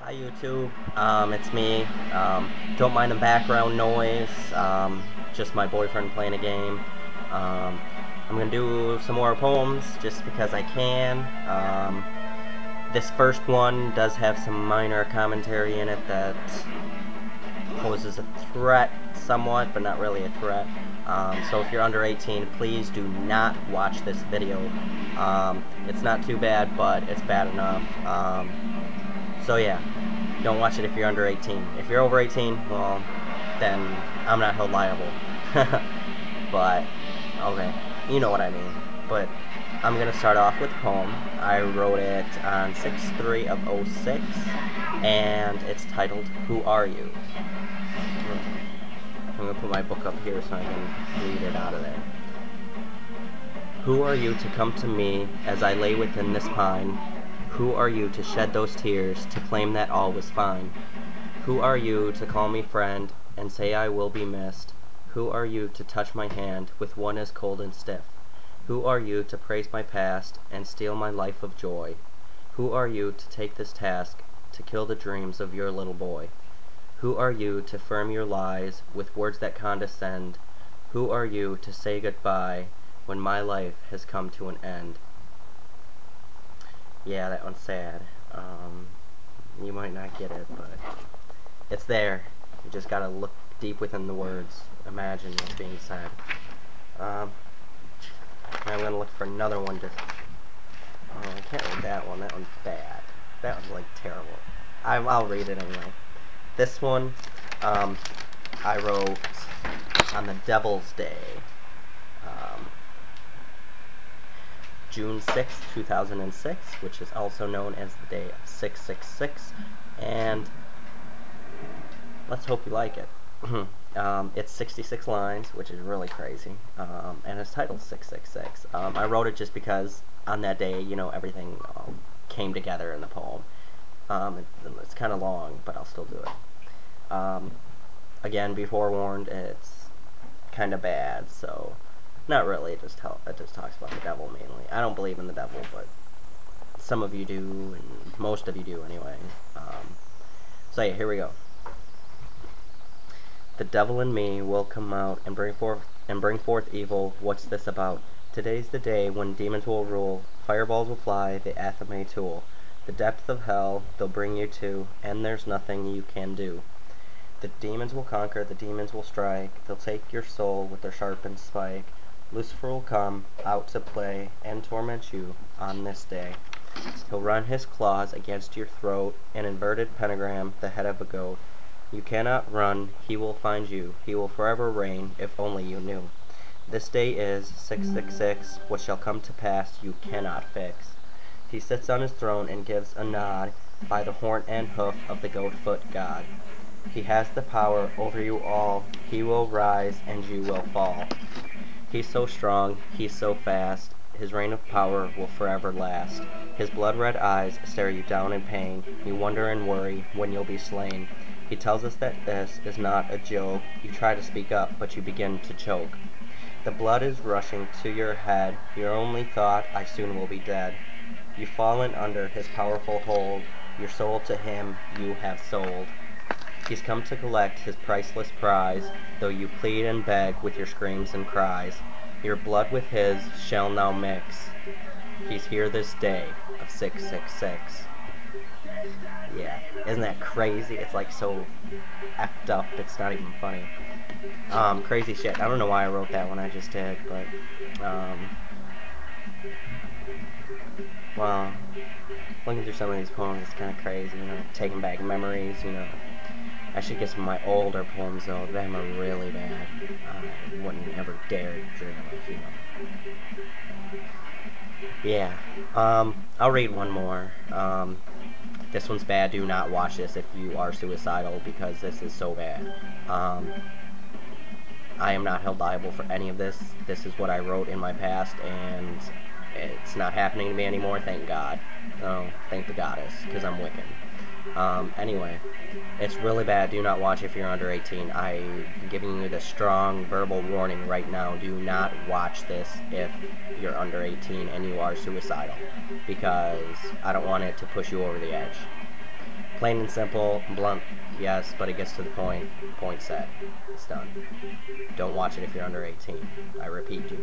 Hi YouTube, it's me. Don't mind the background noise, just my boyfriend playing a game. I'm gonna do some more poems just because I can. This first one does have some minor commentary in it that poses a threat somewhat, but not really a threat. So if you're under 18, please do not watch this video. It's not too bad, but it's bad enough. So yeah, don't watch it if you're under 18. If you're over 18, well, then I'm not held liable. But, okay, you know what I mean. But I'm going to start off with a poem. I wrote it on 6/3 of 06, and it's titled, Who Are You? I'm going to put my book up here so I can read it out of there. Who are you to come to me as I lay within this pine? Who are you to shed those tears, to claim that all was fine? Who are you to call me friend, and say I will be missed? Who are you to touch my hand with one as cold and stiff? Who are you to praise my past, and steal my life of joy? Who are you to take this task, to kill the dreams of your little boy? Who are you to firm your lies with words that condescend? Who are you to say goodbye, when my life has come to an end? Yeah, that one's sad. You might not get it, but it's there. You just gotta look deep within the words. Imagine what's being said. I'm gonna look for another one. Oh, I can't read that one. That one's bad. That one's like terrible. I'll read it anyway. This one, I wrote on the Devil's Day. June 6th, 2006, which is also known as the day of 666, and let's hope you like it. It's 66 lines, which is really crazy, and it's titled 666. I wrote it just because on that day, you know, everything came together in the poem. It's kind of long, but I'll still do it. Again, be forewarned, it's kind of bad, so not really. It just talks about the devil mainly. I don't believe in the devil, but some of you do, and most of you do anyway. So yeah, here we go. The devil in me will come out and bring forth evil. What's this about? Today's the day when demons will rule. Fireballs will fly, the Athame tool. The depth of hell they'll bring you to, and there's nothing you can do. The demons will conquer, the demons will strike. They'll take your soul with their sharpened spike. Lucifer will come out to play and torment you on this day. He'll run his claws against your throat, an inverted pentagram, the head of a goat. You cannot run, he will find you. He will forever reign, if only you knew. This day is 666, what shall come to pass you cannot fix. He sits on his throne and gives a nod by the horn and hoof of the goat-foot god. He has the power over you all. He will rise and you will fall. He's so strong, he's so fast, his reign of power will forever last. His blood-red eyes stare you down in pain. You wonder and worry when you'll be slain. He tells us that this is not a joke. You try to speak up, but you begin to choke. The blood is rushing to your head. Your only thought, I soon will be dead. You've fallen under his powerful hold. Your soul to him you have sold. He's come to collect his priceless prize, though you plead and beg with your screams and cries. Your blood with his shall now mix. He's here this day of 666. Yeah, isn't that crazy? It's like so effed up, it's not even funny. Crazy shit. I don't know why I wrote that one, I just did, but, well, looking through some of these poems, it's kind of crazy, you know, taking back memories, you know. I should get some of my older poems, though. Them are really bad. I wouldn't ever dare dream of, you know. Yeah. I'll read one more. This one's bad. Do not watch this if you are suicidal, because this is so bad. I am not held liable for any of this. This is what I wrote in my past, and it's not happening to me anymore, thank God. Oh, thank the goddess, because I'm Wiccan. Anyway, it's really bad. Do not watch if you're under 18. I'm giving you the strong verbal warning right now. Do not watch this if you're under 18 and you are suicidal, because I don't want it to push you over the edge. Plain and simple, blunt, yes, but it gets to the point. Point set. It's done. Don't watch it if you're under 18. I repeat, do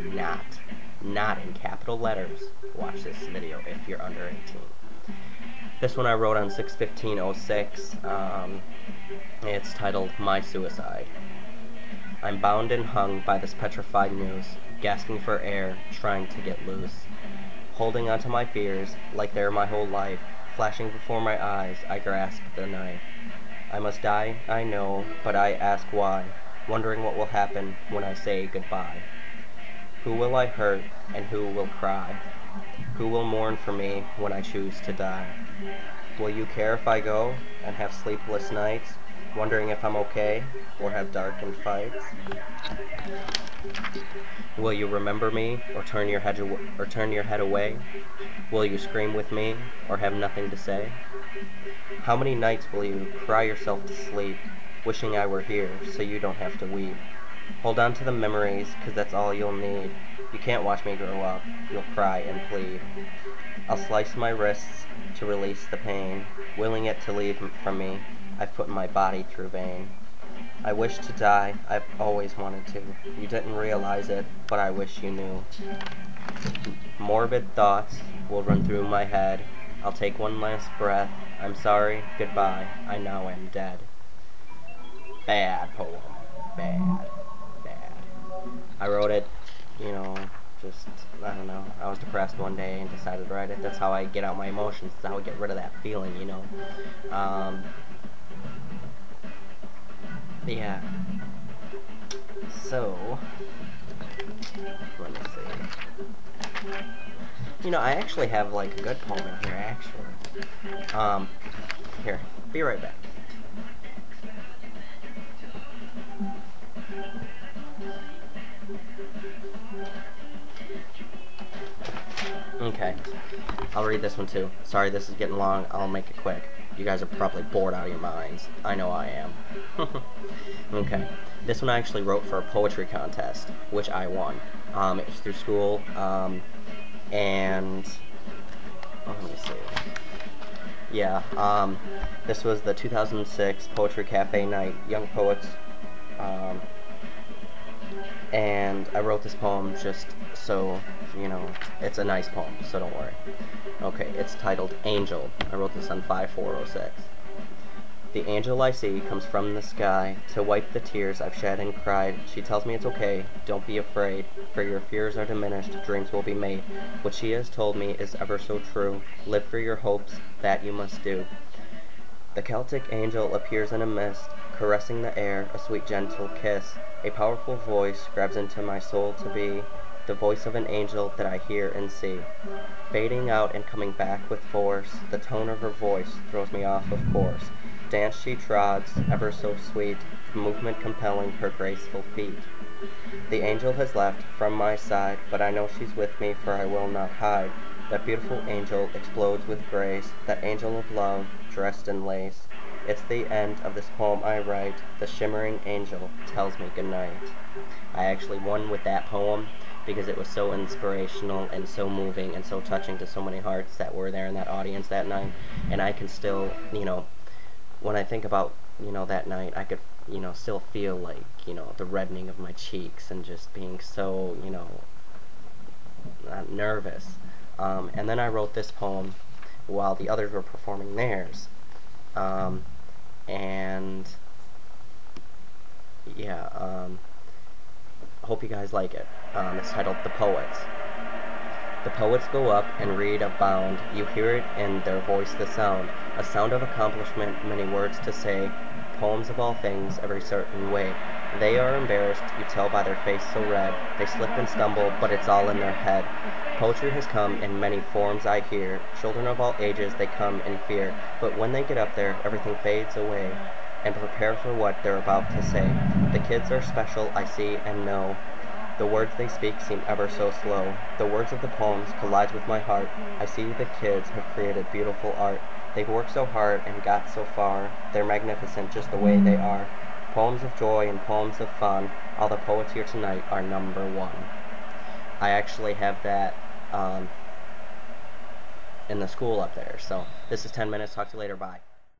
not in capital letters, watch this video if you're under 18. This one I wrote on 6/15/06. It's titled My Suicide. I'm bound and hung by this petrified news, gasping for air, trying to get loose. Holding onto my fears, like they're my whole life, flashing before my eyes, I grasp the knife. I must die, I know, but I ask why, wondering what will happen when I say goodbye. Who will I hurt, and who will cry? Who will mourn for me when I choose to die? Will you care if I go, and have sleepless nights, wondering if I'm okay, or have darkened fights? Will you remember me, or turn your head away? Will you scream with me, or have nothing to say? How many nights will you cry yourself to sleep, wishing I were here, so you don't have to weep? Hold on to the memories, 'cause that's all you'll need. You can't watch me grow up, you'll cry and plead. I'll slice my wrists to release the pain, willing it to leave from me. I've put my body through vein. I wish to die, I've always wanted to. You didn't realize it, but I wish you knew. Morbid thoughts will run through my head. I'll take one last breath. I'm sorry, goodbye, I now am dead. Bad poem. Bad. I wrote it, just, I don't know, I was depressed one day and decided to write it. That's how I get out my emotions. That's how I get rid of that feeling, Yeah. So, let me see. I actually have, like, a good poem in here, actually. Here, be right back. Okay, I'll read this one too. Sorry this is getting long, I'll make it quick. You guys are probably bored out of your minds. I know I am. Okay, this one I actually wrote for a poetry contest, which I won. It was through school, and let me see. Yeah, this was the 2006 Poetry Cafe Night, Young Poets, and I wrote this poem just so, it's a nice poem, so don't worry. Okay, it's titled Angel. I wrote this on 5/4/06. The angel I see comes from the sky to wipe the tears I've shed and cried. She tells me it's okay, don't be afraid, for your fears are diminished, dreams will be made. What she has told me is ever so true. Live for your hopes, that you must do. The Celtic angel appears in a mist, caressing the air, a sweet gentle kiss. A powerful voice grabs into my soul to be the voice of an angel that I hear and see. Fading out and coming back with force, the tone of her voice throws me off of course. Dance she trods, ever so sweet, movement compelling her graceful feet. The angel has left from my side, but I know she's with me, for I will not hide. That beautiful angel explodes with grace, that angel of love, dressed in lace. It's the end of this poem I write. The shimmering angel tells me goodnight. I actually won with that poem because it was so inspirational and so moving and so touching to so many hearts that were there in that audience that night. And I can still, when I think about, that night, I could, still feel like, the reddening of my cheeks and just being so, nervous. And then I wrote this poem while the others were performing theirs. And yeah, hope you guys like it. It's titled The Poets. The poets go up and read abound. You hear it in their voice, the sound, a sound of accomplishment, many words to say, poems of all things, every certain way. They are embarrassed, you tell by their face so red. They slip and stumble, but it's all in their head. Poetry has come in many forms, I hear. Children of all ages, they come in fear. But when they get up there, everything fades away, and prepare for what they're about to say. The kids are special, I see and know. The words they speak seem ever so slow. The words of the poems collide with my heart. I see the kids have created beautiful art. They've worked so hard and got so far. They're magnificent just the way they are. Poems of joy and poems of fun. All the poets here tonight are #1. I actually have that in the school up there. So this is 10 minutes. Talk to you later. Bye.